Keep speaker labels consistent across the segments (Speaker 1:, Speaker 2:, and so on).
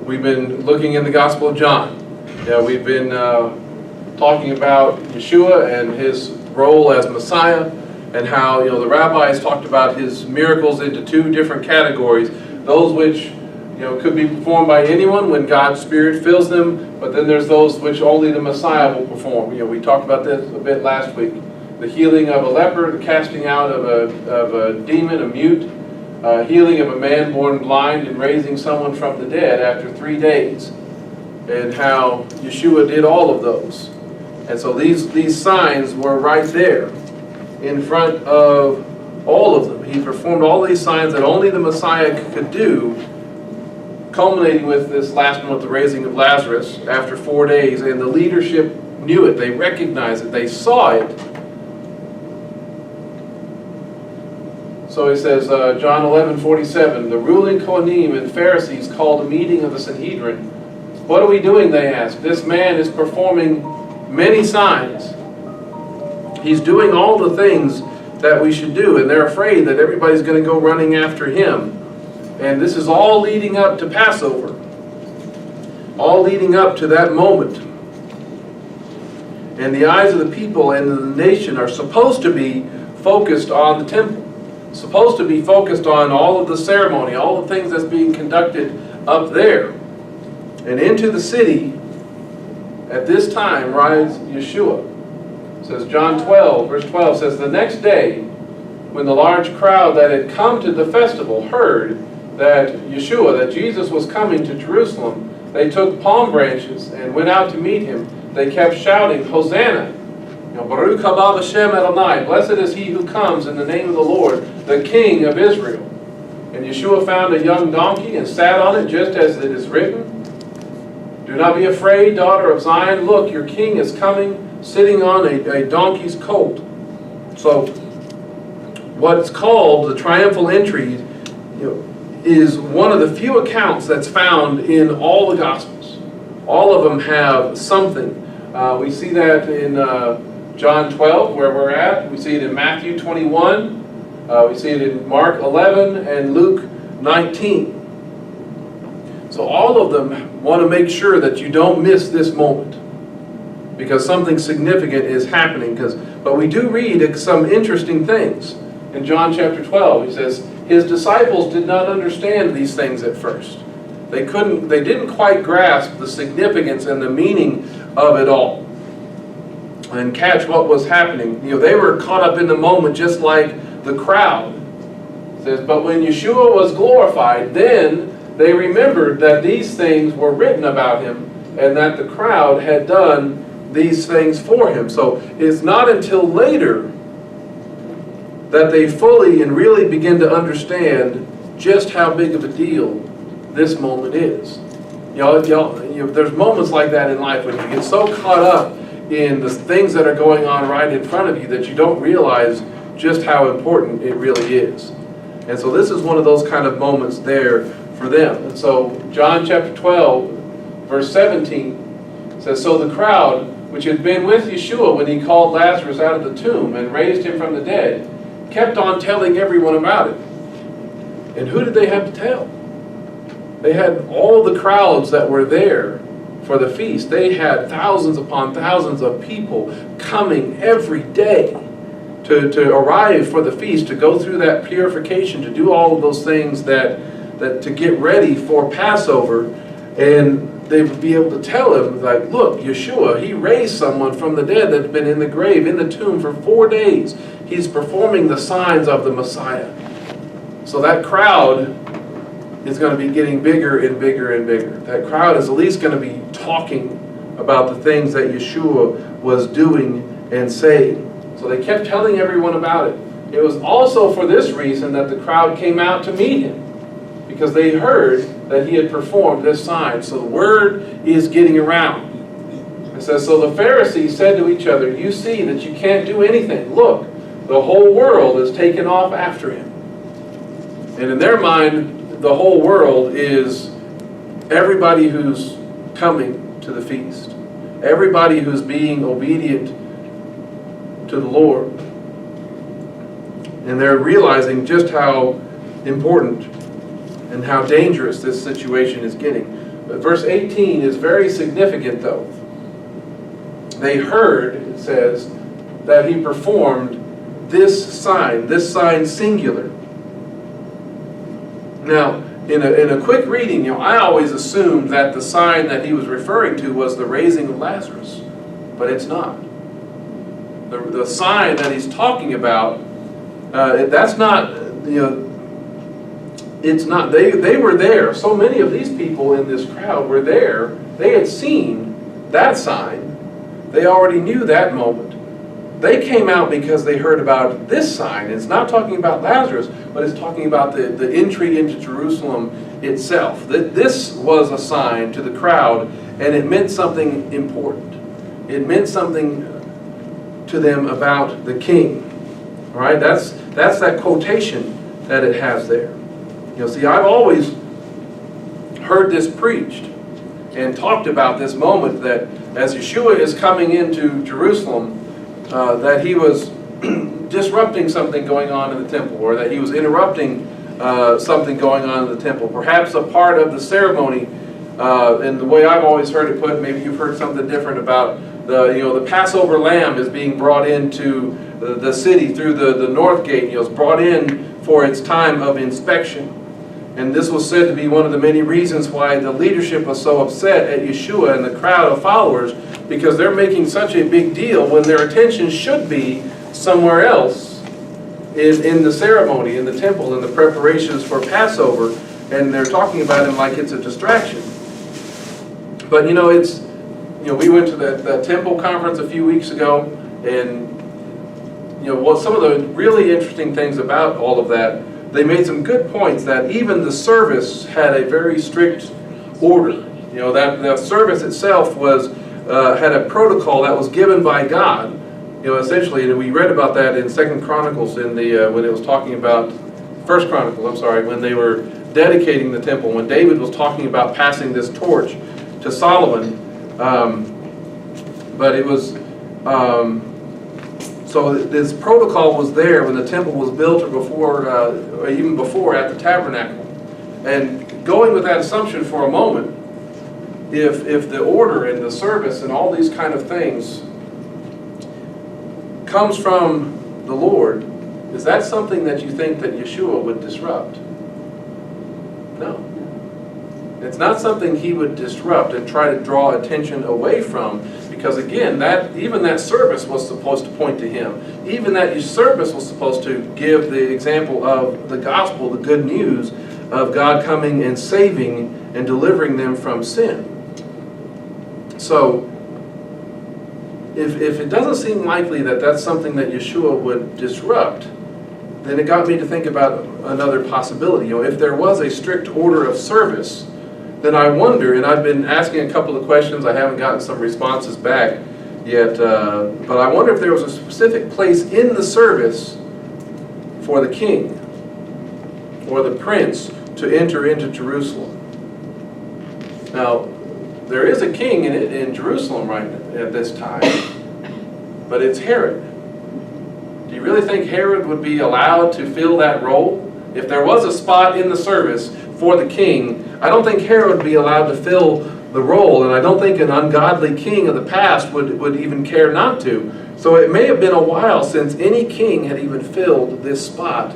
Speaker 1: We've been looking in the Gospel of John. We've been talking about Yeshua and his role as Messiah, and how the rabbis talked about his miracles into two different categories. Those which could be performed by anyone when God's Spirit fills them, but then there's those which only the Messiah will perform. We talked about this a bit last week. The healing of a leper, the casting out of a demon, a mute, healing of a man born blind, and raising someone from the dead after 3 days, and how Yeshua did all of those. And so these signs were right there in front of all of them. He performed all these signs that only the Messiah could do, culminating with this last one with the raising of Lazarus after 4 days. And the leadership knew it. They recognized it. They saw it. So he says, John 11:47, the ruling Kohanim and Pharisees called a meeting of the Sanhedrin. What are we doing, they asked. This man is performing many signs. He's doing all the things that we should do, and they're afraid that everybody's going to go running after him. And this is all leading up to Passover. All leading up to that moment. And the eyes of the people and the nation are supposed to be focused on the temple. Supposed to be focused on all of the ceremony, all the things that's being conducted up there. And into the city, at this time, rides Yeshua. It says John 12, verse 12 says, the next day, when the large crowd that had come to the festival heard that Yeshua, that Jesus was coming to Jerusalem, they took palm branches and went out to meet him. They kept shouting, Hosanna! Baruch haba b'shem Adonai, blessed is he who comes in the name of the Lord, the King of Israel. And Yeshua found a young donkey and sat on it, just as it is written, do not be afraid, daughter of Zion. Look, your king is coming, sitting on a donkey's colt. So, what's called the Triumphal Entry is one of the few accounts that's found in all the Gospels. All of them have something. We see that in John 12, where we're at. We see it in Matthew 21. We see it in Mark 11 and Luke 19. So all of them want to make sure that you don't miss this moment, because something significant is happening. But we do read some interesting things. In John chapter 12, he says, his disciples did not understand these things at first. They didn't quite grasp the significance and the meaning of it all and catch what was happening. They were caught up in the moment just like the crowd. It says, but when Yeshua was glorified, then they remembered that these things were written about him and that the crowd had done these things for him. So it's not until later that they fully and really begin to understand just how big of a deal this moment is. There's moments like that in life when you get so caught up in the things that are going on right in front of you that you don't realize just how important it really is. And so this is one of those kind of moments there for them. And so John chapter 12, verse 17 says, so the crowd which had been with Yeshua when he called Lazarus out of the tomb and raised him from the dead kept on telling everyone about it. And who did they have to tell? They had all the crowds that were there for the feast. They had thousands upon thousands of people coming every day to arrive for the feast, to go through that purification, to do all of those things that to get ready for Passover. And they would be able to tell him, like, look, Yeshua, he raised someone from the dead that's been in the grave, in the tomb for 4 days. He's performing the signs of the Messiah. So that crowd is going to be getting bigger and bigger and bigger. That crowd is at least going to be talking about the things that Yeshua was doing and saying. So they kept telling everyone about it. It was also for this reason that the crowd came out to meet him, because they heard that he had performed this sign. So the word is getting around. It says, so the Pharisees said to each other, you see that you can't do anything. Look, the whole world is taken off after him. And in their mind, the whole world is everybody who's coming to the feast. Everybody who's being obedient to the Lord. And they're realizing just how important and how dangerous this situation is getting. Verse 18 is very significant, though. They heard, it says, that he performed this sign singular. Now, in a quick reading, I always assumed that the sign that he was referring to was the raising of Lazarus, but it's not. The sign that he's talking about, that's not, it's not. They were there. So many of these people in this crowd were there. They had seen that sign. They already knew that moment. They came out because they heard about this sign. It's not talking about Lazarus, but it's talking about the entry into Jerusalem itself. This was a sign to the crowd, and it meant something important. It meant something to them about the king. All right, that's that quotation that it has there. See, I've always heard this preached and talked about this moment that as Yeshua is coming into Jerusalem, that he was disrupting something going on in the temple, or that he was interrupting something going on in the temple. Perhaps a part of the ceremony, and the way I've always heard it put, maybe you've heard something different about the Passover lamb is being brought into the city through the north gate. It's brought in for its time of inspection. And this was said to be one of the many reasons why the leadership was so upset at Yeshua and the crowd of followers, because they're making such a big deal when their attention should be somewhere else in the ceremony, in the temple, in the preparations for Passover, and they're talking about him like it's a distraction. But we went to that temple conference a few weeks ago, and some of the really interesting things about all of that, they made some good points that even the service had a very strict order. That the service itself was had a protocol that was given by God. Essentially, and we read about that in 2 Chronicles in the when it was talking about 1 Chronicles. I'm sorry, when they were dedicating the temple, when David was talking about passing this torch to Solomon. But it was so this protocol was there when the temple was built, or before, or even before at the tabernacle. And going with that assumption for a moment, if the order and the service and all these kind of things comes from the Lord, is that something that you think that Yeshua would disrupt? No. It's not something he would disrupt and try to draw attention away from, because again, even that service was supposed to point to him. Even that service was supposed to give the example of the gospel, the good news of God coming and saving and delivering them from sin. So, if it doesn't seem likely that that's something that Yeshua would disrupt, then it got me to think about another possibility. If there was a strict order of service, then I wonder, and I've been asking a couple of questions, I haven't gotten some responses back yet, but I wonder if there was a specific place in the service for the king or the prince to enter into Jerusalem. Now, there is a king in Jerusalem right at this time, but it's Herod. Do you really think Herod would be allowed to fill that role? If there was a spot in the service for the king, I don't think Herod would be allowed to fill the role, and I don't think an ungodly king of the past would even care not to. So it may have been a while since any king had even filled this spot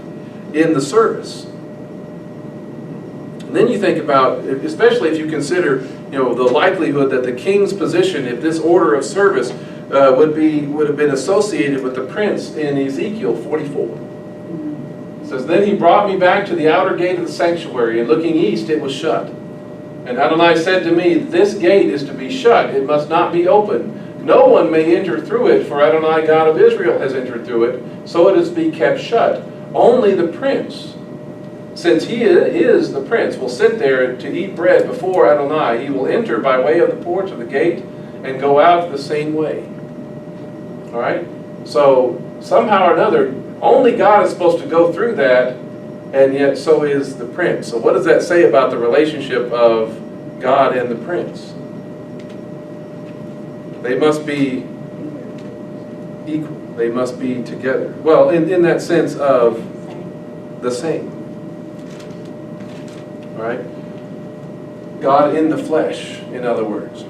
Speaker 1: in the service. And then you think about, especially if you consider, the likelihood that the king's position, if this order of service would have been associated with the prince in Ezekiel 44. It says, "Then he brought me back to the outer gate of the sanctuary, and looking east it was shut. And Adonai said to me, this gate is to be shut, it must not be opened. No one may enter through it, for Adonai God of Israel has entered through it, so it is to be kept shut. Only the prince, since he is the prince, will sit there to eat bread before Adonai. He will enter by way of the porch of the gate and go out the same way." All right? So somehow or another, only God is supposed to go through that, and yet so is the prince. So what does that say about the relationship of God and the prince? They must be equal. They must be together. Well, in that sense of the same. All right? God in the flesh, in other words.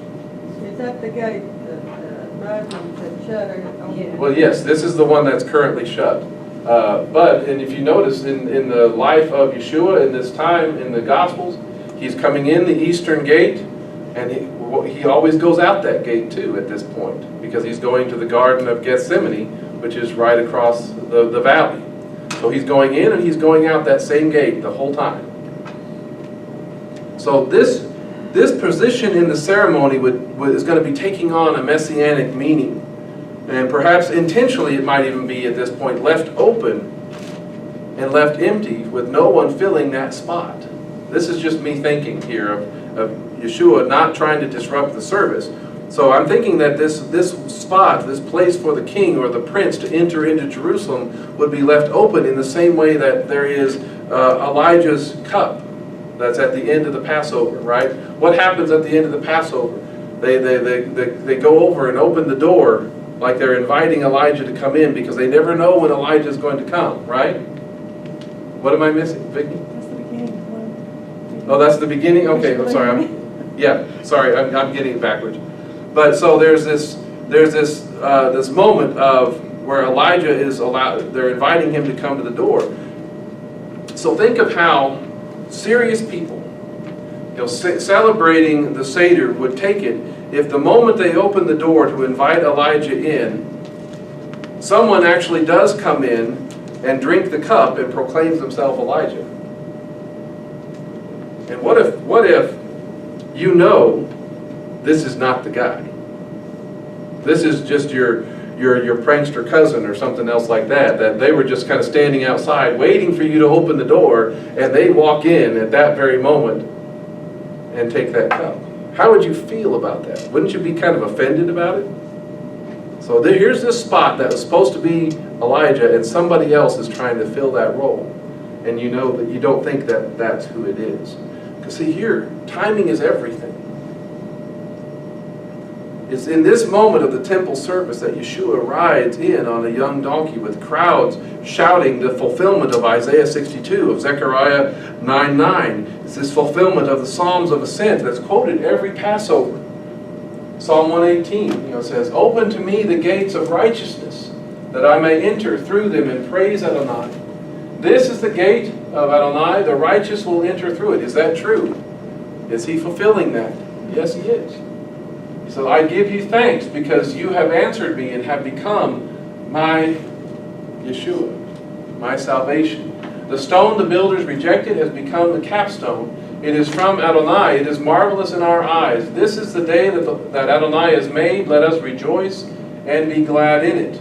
Speaker 2: Is that the gate that Muslims had shut?
Speaker 3: Yeah.
Speaker 1: Well, yes, this is the one that's currently shut. And if you notice in the life of Yeshua in this time in the Gospels, he's coming in the eastern gate, and he always goes out that gate too at this point, because he's going to the Garden of Gethsemane, which is right across the valley. So he's going in and he's going out that same gate the whole time. So this position in the ceremony is going to be taking on a messianic meaning. And perhaps intentionally it might even be at this point left open and left empty with no one filling that spot. This is just me thinking here of Yeshua not trying to disrupt the service. So I'm thinking that this spot, this place for the king or the prince to enter into Jerusalem would be left open in the same way that there is Elijah's cup that's at the end of the Passover, right? What happens at the end of the Passover? They go over and open the door like they're inviting Elijah to come in, because they never know when Elijah is going to come, right? What am I missing, Vicky?
Speaker 3: That's the beginning.
Speaker 1: Oh, that's the beginning? Okay, I'm sorry. I'm getting it backwards. But so there's this moment of where Elijah is allowed, they're inviting him to come to the door. So think of how serious people, celebrating the Seder would take it if the moment they open the door to invite Elijah in, someone actually does come in and drink the cup and proclaims themselves Elijah. And what if you know this is not the guy? This is just your prankster cousin or something else like that they were just kind of standing outside waiting for you to open the door, and they walk in at that very moment and take that cup. How would you feel about that? Wouldn't you be kind of offended about it? So here's this spot that was supposed to be Elijah, and somebody else is trying to fill that role. And you know that you don't think that that's who it is. Because see here, timing is everything. It's in this moment of the temple service that Yeshua rides in on a young donkey with crowds shouting the fulfillment of Isaiah 62, of Zechariah 9:9. It's this fulfillment of the Psalms of Ascent that's quoted every Passover. Psalm 118 says, "Open to me the gates of righteousness, that I may enter through them and praise Adonai." This is the gate of Adonai, the righteous will enter through it. Is that true? Is he fulfilling that? Yes, he is. So I give you thanks because you have answered me and have become my Yeshua, my salvation. The stone the builders rejected has become the capstone. It is from Adonai. It is marvelous in our eyes. This is the day that Adonai has made. Let us rejoice and be glad in it.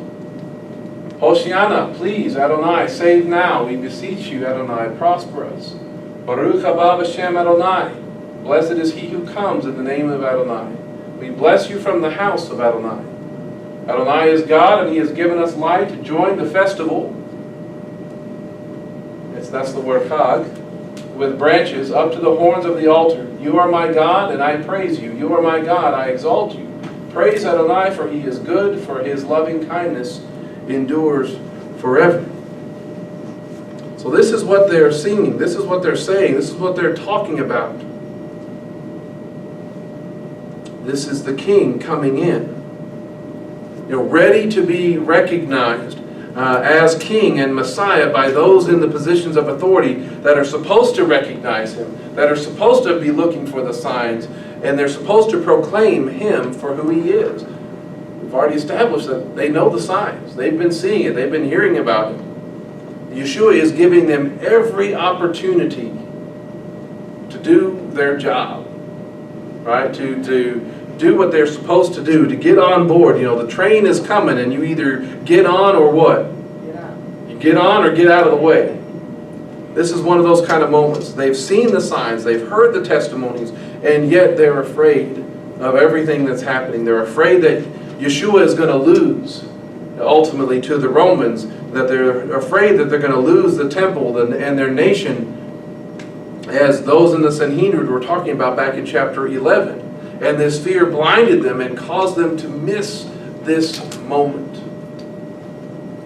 Speaker 1: Hoshiana, please, Adonai, save now. We beseech you, Adonai, prosper us. Baruch haba b'shem Adonai. Blessed is he who comes in the name of Adonai. We bless you from the house of Adonai. Adonai is God, and he has given us light. Join the festival. That's the word Chag. With branches up to the horns of the altar. You are my God, and I praise you. You are my God, I exalt you. Praise Adonai, for he is good, for his loving kindness endures forever. So this is what they're singing. This is what they're saying. This is what they're talking about. This is the king coming in, ready to be recognized as king and Messiah by those in the positions of authority that are supposed to recognize him, that are supposed to be looking for the signs, and they're supposed to proclaim him for who he is. We've already established that they know the signs. They've been seeing it. They've been hearing about it. Yeshua is giving them every opportunity to do their job, right? To do what they're supposed to do, to get on board. The train is coming, and you either get on or what? You get on or get out of the way. This is one of those kind of moments. They've seen the signs, they've heard the testimonies, and yet they're afraid of everything that's happening. They're afraid that Yeshua is going to lose, ultimately, to the Romans, that they're afraid that they're going to lose the temple and their nation, as those in the Sanhedrin were talking about back in chapter 11. And this fear blinded them and caused them to miss this moment.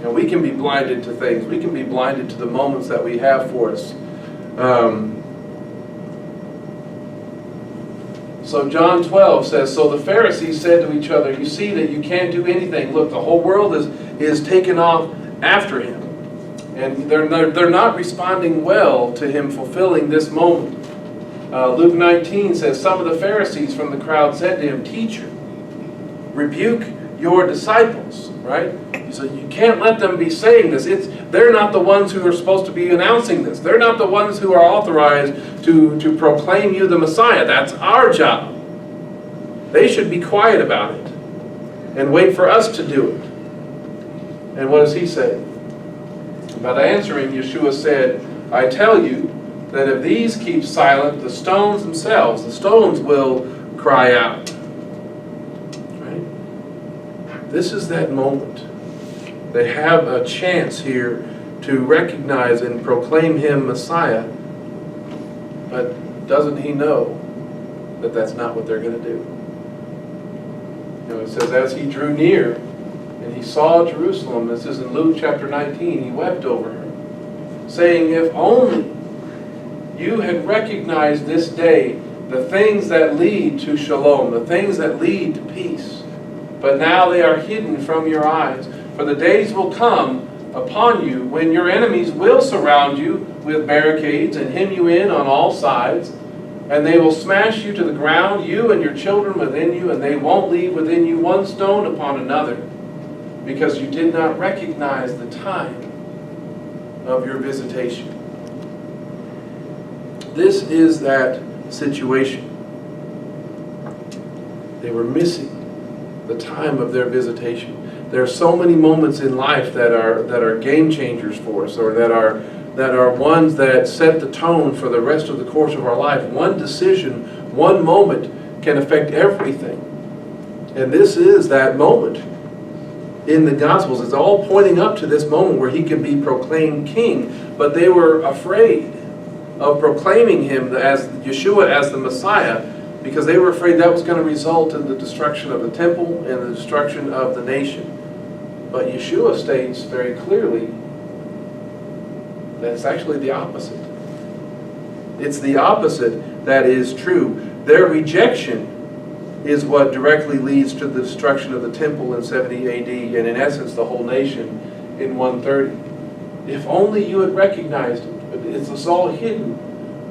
Speaker 1: We can be blinded to things. We can be blinded to the moments that we have for us. So John 12 says, so the Pharisees said to each other, you see that you can't do anything. Look, the whole world is taken off after him. And they're not responding well to him fulfilling this moment. Luke 19 says, some of the Pharisees from the crowd said to him, teacher, rebuke your disciples, right? So you can't let them be saying this. They're not the ones who are supposed to be announcing this. They're not the ones who are authorized to proclaim you the Messiah. That's our job. They should be quiet about it and wait for us to do it. And what does he say? By answering, Yeshua said, I tell you that if these keep silent, the stones themselves, the stones will cry out. Right? This is that moment. They have a chance here to recognize and proclaim him Messiah, but doesn't he know that that's not what they're going to do? You know, it says, as he drew near and he saw Jerusalem, this is in Luke chapter 19, he wept over her, saying, if only you had recognized this day the things that lead to shalom, the things that lead to peace, but now they are hidden from your eyes. For the days will come upon you when your enemies will surround you with barricades and hem you in on all sides, and they will smash you to the ground, you and your children within you, and they won't leave within you one stone upon another, because you did not recognize the time of your visitation. This is that situation. They were missing the time of their visitation. There are so many moments in life that are game changers for us, or that are ones that set the tone for the rest of the course of our life. One decision, one moment can affect everything. And this is that moment in the Gospels. It's all pointing up to this moment where he can be proclaimed king. But they were afraid of proclaiming him as Yeshua as the Messiah, because they were afraid that was going to result in the destruction of the temple and the destruction of the nation. But Yeshua states very clearly that it's actually the opposite. It's the opposite that is true. Their rejection is what directly leads to the destruction of the temple in 70 AD, and in essence the whole nation in 130. If only you had recognized it, but it's all hidden,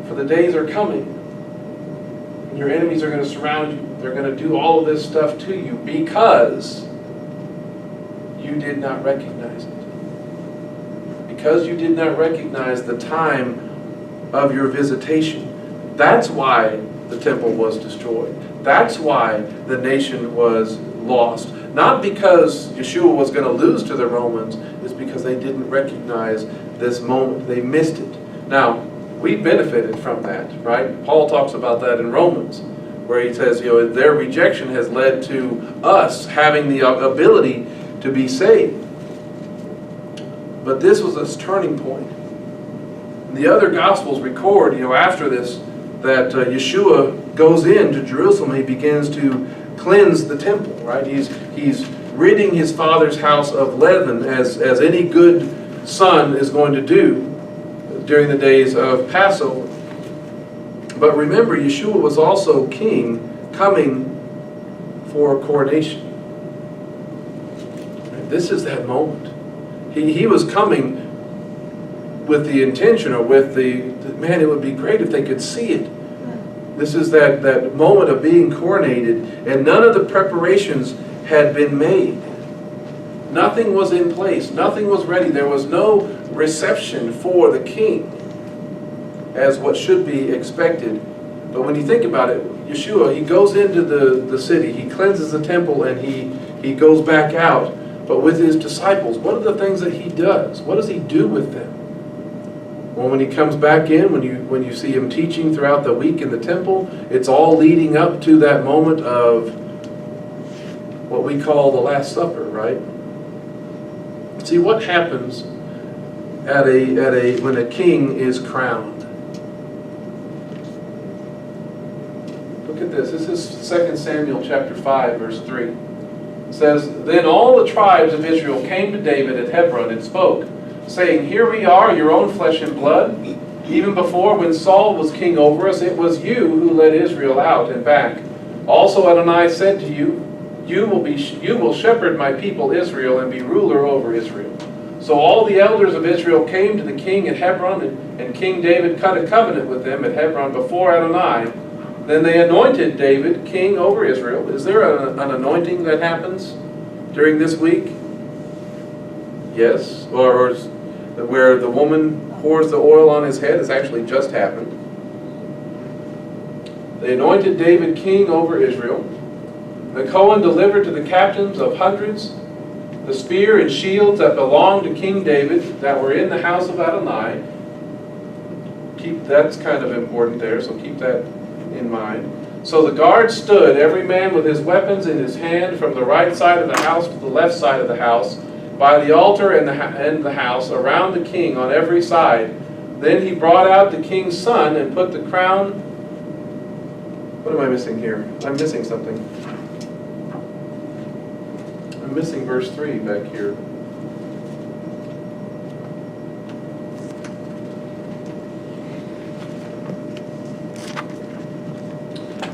Speaker 1: for the days are coming. And your enemies are going to surround you. They're going to do all of this stuff to you because you did not recognize it. Because you did not recognize the time of your visitation. That's why the temple was destroyed. That's why the nation was lost. Not because Yeshua was going to lose to the Romans, it's because they didn't recognize this moment. They missed it. Now, we benefited from that, right? Paul talks about that in Romans, where he says, their rejection has led to us having the ability to be saved. But this was a turning point. And the other Gospels record, after this, that Yeshua goes into Jerusalem. He begins to cleanse the temple, right? He's ridding his father's house of leaven, as any good son is going to do during the days of Passover. But remember, Yeshua was also king, coming for coronation. This is that moment. He was coming with the intention, or with man, it would be great if they could see it. This is that moment of being coronated, and none of the preparations had been made. Nothing was in place. Nothing was ready. There was no reception for the king as what should be expected. But when you think about it, Yeshua, he goes into the city, he cleanses the temple, and he goes back out. But with his disciples, what are the things that he does? What does he do with them? Well, when he comes back in, when you see him teaching throughout the week in the temple, it's all leading up to that moment of what we call the Last Supper, right? See, what happens when a king is crowned? Look at this. This is 2 Samuel chapter 5, verse 3. It says, Then all the tribes of Israel came to David at Hebron and spoke, saying, Here we are, your own flesh and blood. Even before, when Saul was king over us, it was you who led Israel out and back Also Adonai said to you, you will shepherd my people Israel and be ruler over Israel. So all the elders of Israel came to the king at Hebron, and King David cut a covenant with them at Hebron before Adonai. Then they anointed David king over Israel. Is there an anointing that happens during this week? Yes. Or where the woman pours the oil on his head has actually just happened. They anointed David king over Israel. The Cohen delivered to the captains of hundreds the spear and shields that belonged to King David that were in the house of Adonai. That's kind of important there, so keep that in mind. So the guards stood, every man with his weapons in his hand, from the right side of the house to the left side of the house, by the altar and the house, around the king on every side. Then he brought out the king's son and put the crown. What am I missing here? I'm missing something. I'm missing verse 3 back here.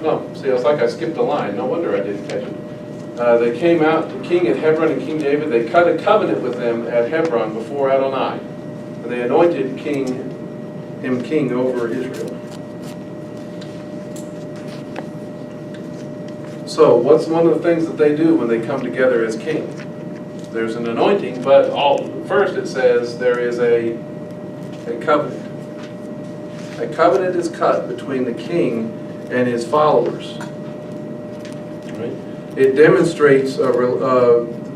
Speaker 1: No, see, it's like I skipped a line. No wonder I didn't catch it. They came out, the king at Hebron and King David, they cut a covenant with them at Hebron before Adonai. And they anointed him king over Israel. So, what's one of the things that they do when they come together as king? There's an anointing, but first it says there is a covenant. A covenant is cut between the king and his followers. Right? It demonstrates a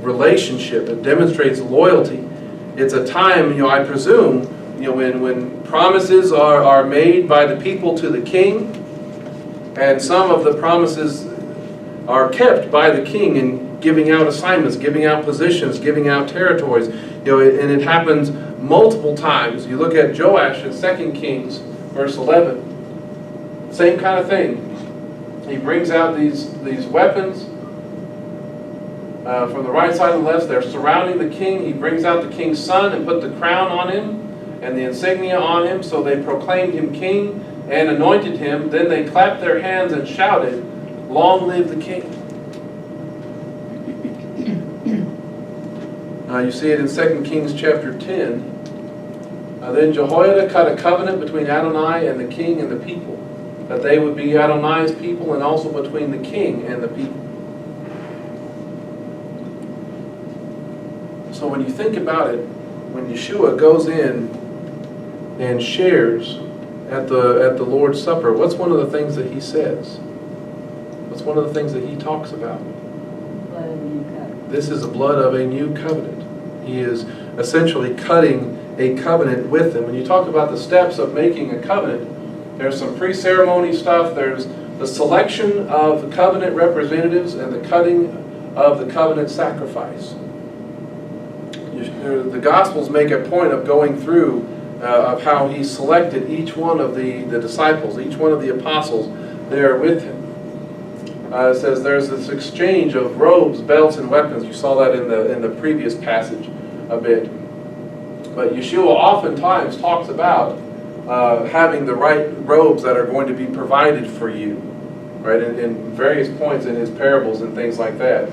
Speaker 1: relationship. It demonstrates loyalty. It's a time, I presume, when promises are made by the people to the king, and some of the promises are kept by the king in giving out assignments, giving out positions, giving out territories. And it happens multiple times. You look at Joash in 2 Kings, verse 11. Same kind of thing. He brings out these weapons from the right side and the left. They're surrounding the king. He brings out the king's son and put the crown on him and the insignia on him. So they proclaimed him king and anointed him. Then they clapped their hands and shouted, "Long live the king." You see it in 2 Kings chapter 10. Then Jehoiada cut a covenant between Adonai and the king and the people, that they would be Adonai's people, and also between the king and the people. So when you think about it, when Yeshua goes in and shares at the Lord's Supper, what's one of the things that he says? What's one of the things that he talks about?
Speaker 2: Blood of a new covenant. This
Speaker 1: is the blood of a new covenant. He is essentially cutting a covenant with them. When you talk about the steps of making a covenant, there's some pre-ceremony stuff. There's the selection of the covenant representatives and the cutting of the covenant sacrifice. The Gospels make a point of going through of how he selected each one of the disciples, each one of the apostles there with him. It says there's this exchange of robes, belts, and weapons. You saw that in the previous passage a bit. But Yeshua oftentimes talks about having the right robes that are going to be provided for you, right? In various points in his parables and things like that.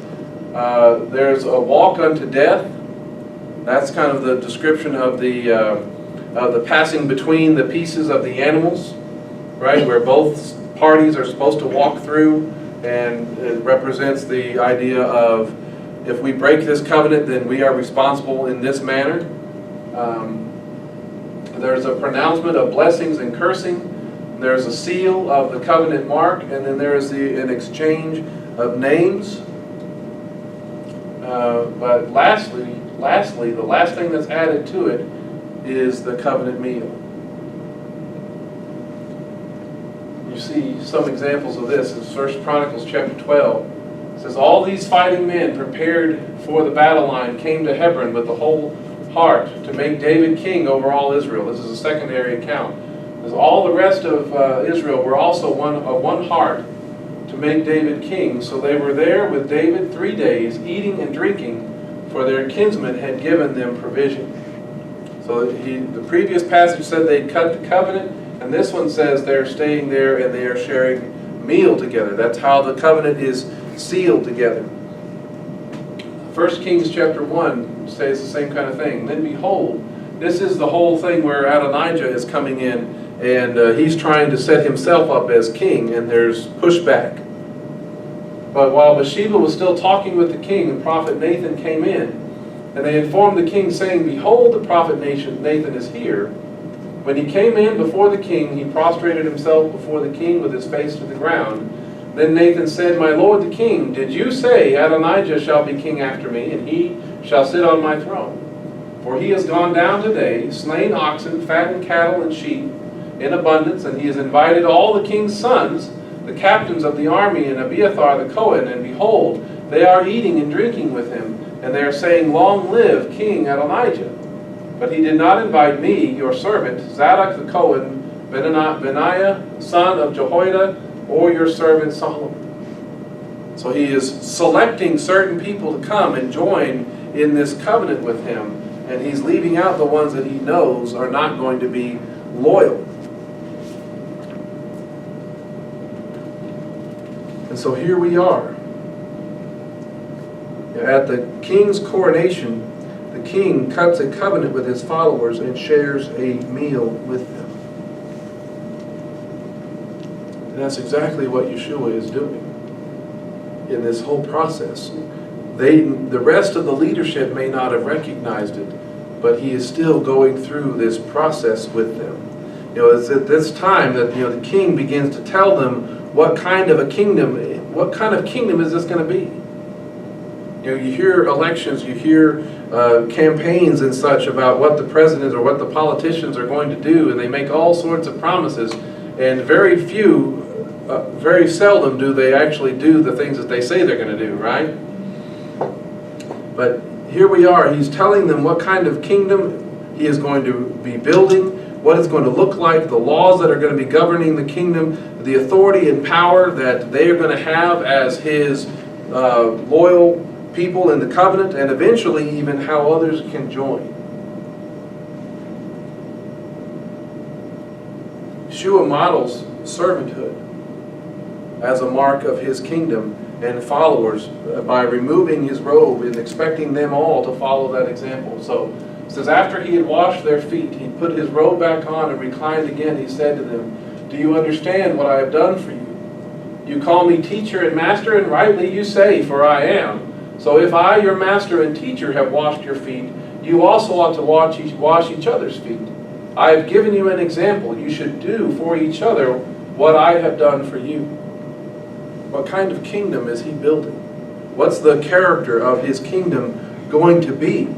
Speaker 1: There's a walk unto death. That's kind of the description of the passing between the pieces of the animals, right? Where both parties are supposed to walk through. And it represents the idea of, if we break this covenant, then we are responsible in this manner. There's a pronouncement of blessings and cursing. There's a seal of the covenant mark, and then there is an exchange of names. But lastly, the last thing that's added to it is the covenant meal. You see some examples of this in 1 Chronicles chapter 12. It says, all these fighting men prepared for the battle line came to Hebron with the whole heart to make David king over all Israel. This is a secondary account. Because all the rest of Israel were also one heart to make David king. So they were there with David 3 days, eating and drinking, for their kinsmen had given them provision. So the previous passage said they'd cut the covenant, and this one says they're staying there and they are sharing meal together. That's how the covenant is sealed together. 1 Kings chapter 1 says the same kind of thing. Then behold, this is the whole thing where Adonijah is coming in, and he's trying to set himself up as king, and there's pushback. But while Bathsheba was still talking with the king, the prophet Nathan came in, and they informed the king, saying, behold, the prophet Nathan is here. When he came in before the king, he prostrated himself before the king with his face to the ground. Then Nathan said, my lord the king, did you say Adonijah shall be king after me, and he shall sit on my throne? For he has gone down today, slain oxen, fattened cattle and sheep in abundance, and he has invited all the king's sons, the captains of the army, and Abiathar the Cohen, and behold, they are eating and drinking with him, and they are saying, long live King Adonijah. But he did not invite me, your servant, Zadok the Cohen, Benaiah, son of Jehoiada, or your servant Solomon. So he is selecting certain people to come and join in this covenant with him, and he's leaving out the ones that he knows are not going to be loyal. And so here we are. At the king's coronation, the king cuts a covenant with his followers and shares a meal with them. And that's exactly what Yeshua is doing in this whole process. The rest of the leadership may not have recognized it, but he is still going through this process with them. It's at this time that the king begins to tell them what kind of kingdom is this going to be. You hear elections, you hear campaigns and such about what the president or what the politicians are going to do, and they make all sorts of promises, and very seldom do they actually do the things that they say they're going to do, right? But here we are, he's telling them what kind of kingdom he is going to be building, what it's going to look like, the laws that are going to be governing the kingdom, the authority and power that they are going to have as his loyal people in the covenant, and eventually even how others can join. Yeshua models servanthood as a mark of his kingdom and followers by removing his robe and expecting them all to follow that example. So it says, after he had washed their feet, he put his robe back on and reclined again. He said to them, do you understand what I have done for you? You call me teacher and master, and rightly you say, for I am. So if I, your master and teacher, have washed your feet, you also ought to wash each other's feet. I have given you an example. You should do for each other what I have done for you. What kind of kingdom is he building? What's the character of his kingdom going to be?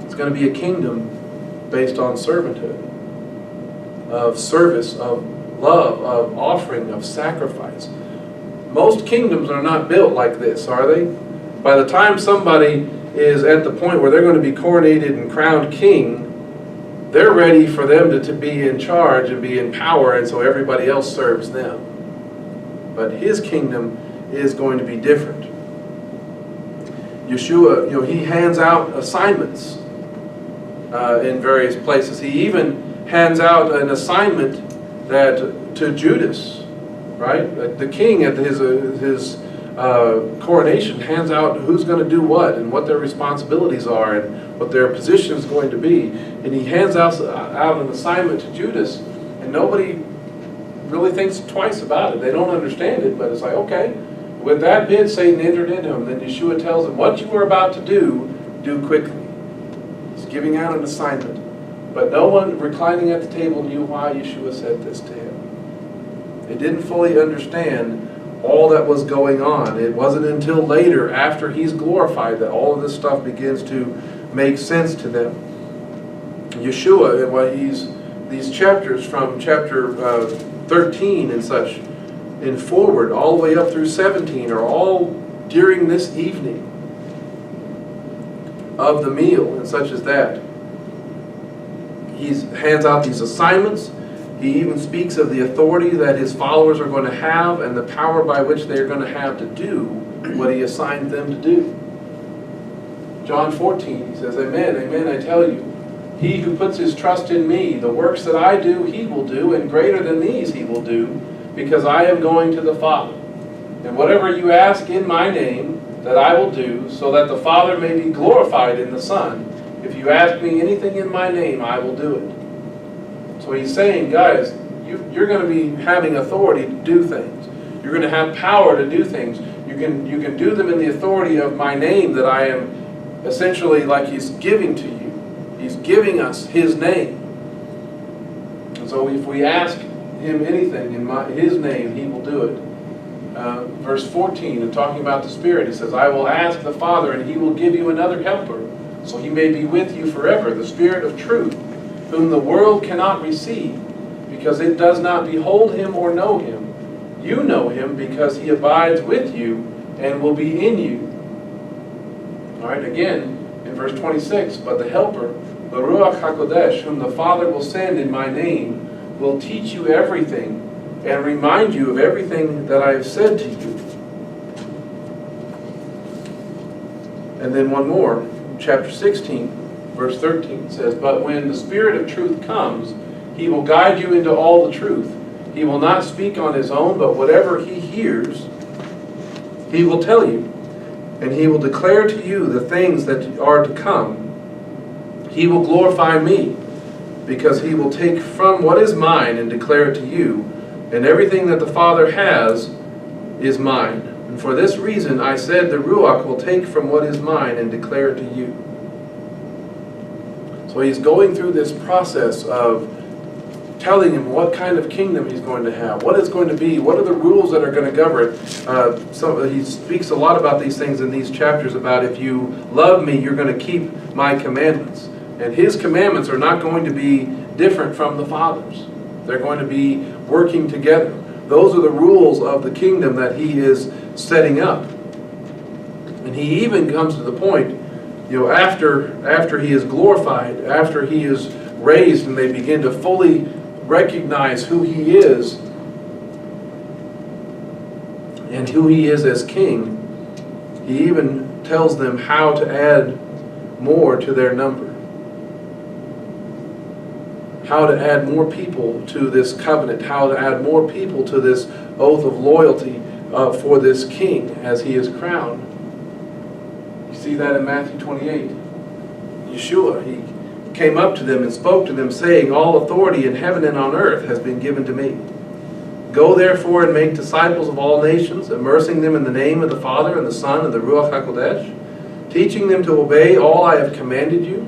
Speaker 1: It's going to be a kingdom based on servanthood, of service, of love, of offering, of sacrifice. Most kingdoms are not built like this, are they? By the time somebody is at the point where they're going to be coronated and crowned king, they're ready for them to be in charge and be in power, and so everybody else serves them. But his kingdom is going to be different. Yeshua, he hands out assignments in various places. He even hands out an assignment to Judas. Right? The king at his coronation hands out who's going to do what and what their responsibilities are and what their position is going to be. And he hands out an assignment to Judas, and nobody really thinks twice about it. They don't understand it, but it's like, okay, with that bid Satan entered into him, then Yeshua tells him, what you are about to do quickly. He's giving out an assignment. But no one reclining at the table knew why Yeshua said this to him. They didn't fully understand all that was going on. It wasn't until later, after he's glorified, that all of this stuff begins to make sense to them. Yeshua, and what these chapters from chapter 13 and such, and forward, all the way up through 17, are all during this evening of the meal, and such as that. He hands out these assignments. He even speaks of the authority that his followers are going to have and the power by which they are going to have to do what he assigned them to do. John 14, he says, amen, amen, I tell you, he who puts his trust in me, the works that I do, he will do, and greater than these he will do, because I am going to the Father. And whatever you ask in my name, that I will do, so that the Father may be glorified in the Son. If you ask me anything in my name, I will do it. So he's saying, guys, you're going to be having authority to do things. You're going to have power to do things. You can do them in the authority of my name that I am essentially like he's giving to you. He's giving us his name. And so if we ask him anything in his name, he will do it. Verse 14, and talking about the Spirit, he says, I will ask the Father, and he will give you another helper, so he may be with you forever, the Spirit of truth, whom the world cannot receive, because it does not behold him or know him. You know him, because he abides with you and will be in you. All right, again, in verse 26, but the helper, the Ruach HaKodesh, whom the Father will send in my name, will teach you everything, and remind you of everything that I have said to you. And then one more, chapter 16, verse 13 says, but when the Spirit of truth comes, he will guide you into all the truth. He will not speak on his own, but whatever he hears, he will tell you. And he will declare to you the things that are to come. He will glorify me, because he will take from what is mine and declare it to you. And everything that the Father has is mine. And for this reason I said the Ruach will take from what is mine and declare it to you. So he's going through this process of telling him what kind of kingdom he's going to have, what it's going to be, what are the rules that are going to govern it. He speaks a lot about these things in these chapters about if you love me, you're going to keep my commandments. And his commandments are not going to be different from the Father's. They're going to be working together. Those are the rules of the kingdom that he is setting up. And he even comes to the point, after he is glorified, after he is raised and they begin to fully recognize who he is and who he is as king, he even tells them how to add more to their number. How to add more people to this covenant, how to add more people to this oath of loyalty for this king as he is crowned. You see that in Matthew 28. Yeshua, he came up to them and spoke to them, saying, all authority in heaven and on earth has been given to me. Go therefore and make disciples of all nations, immersing them in the name of the Father and the Son and the Ruach HaKodesh, teaching them to obey all I have commanded you.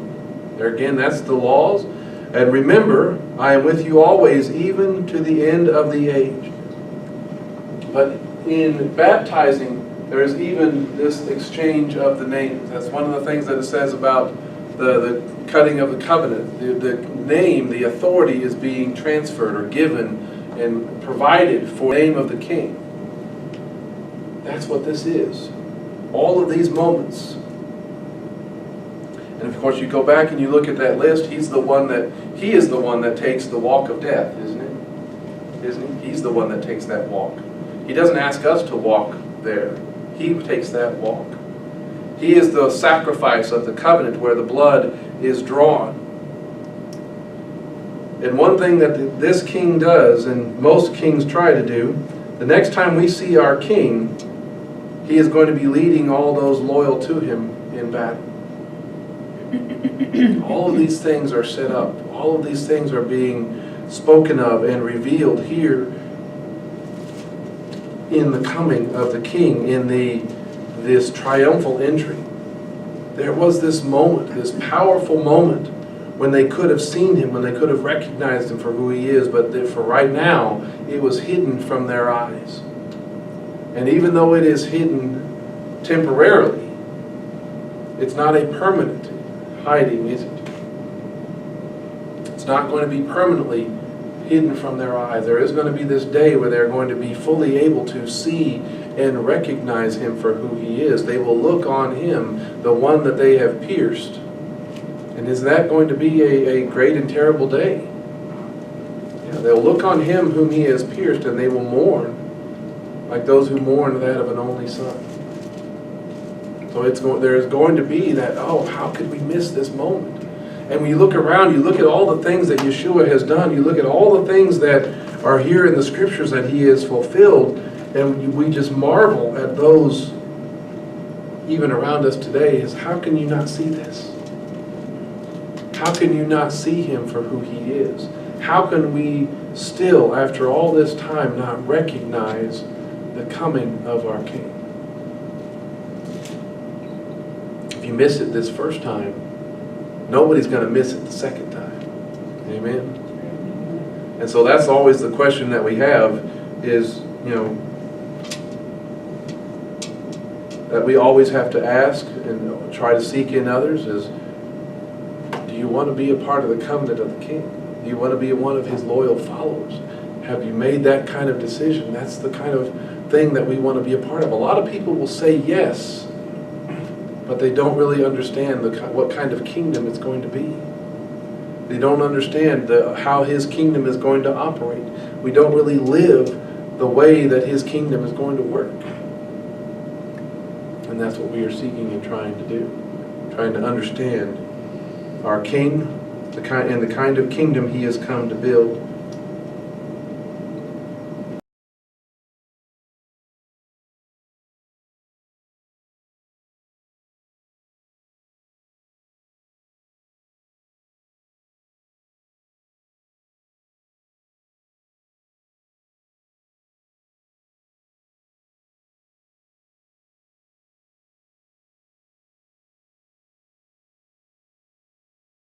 Speaker 1: There again, that's the laws. And remember, I am with you always, even to the end of the age. But in baptizing, there is even this exchange of the names. That's one of the things that it says about the cutting of the covenant. The name, the authority is being transferred or given and provided for the name of the king. That's what this is. All of these moments. And of course, you go back and you look at that list. He is the one that takes the walk of death, isn't it? Isn't he? He's the one that takes that walk. He doesn't ask us to walk there. He takes that walk. He is the sacrifice of the covenant where the blood is drawn. And one thing that this king does, and most kings try to do, the next time we see our king, he is going to be leading all those loyal to him in battle. All of these things are set up. All of these things are being spoken of and revealed here in the coming of the king, in this triumphal entry. There was this moment, this powerful moment, when they could have seen him, when they could have recognized him for who he is, but for right now, it was hidden from their eyes. And even though it is hidden temporarily, it's not a permanent hiding, is it? It's not going to be permanently hidden from their eyes. There is going to be this day where they're going to be fully able to see and recognize him for who he is. They will look on him, the one that they have pierced. And is that going to be a great and terrible day? Yeah, they'll look on him whom he has pierced, and they will mourn like those who mourn that of an only son. So there is going to be that, oh, how could we miss this moment? And when you look around, you look at all the things that Yeshua has done, you look at all the things that are here in the scriptures that he is fulfilled, and we just marvel at those even around us today. Is how can you not see this? How can you not see him for who he is? How can we still, after all this time, not recognize the coming of our King? If you miss it this first time, nobody's going to miss it the second time. Amen? And so that's always the question that we have is, that we always have to ask and try to seek in others is, do you want to be a part of the covenant of the King? Do you want to be one of his loyal followers? Have you made that kind of decision? That's the kind of thing that we want to be a part of. A lot of people will say yes, but they don't really understand what kind of kingdom it's going to be. They don't understand how his kingdom is going to operate. We don't really live the way that his kingdom is going to work. And that's what we are seeking and trying to do. Trying to understand our King, and the kind of kingdom he has come to build,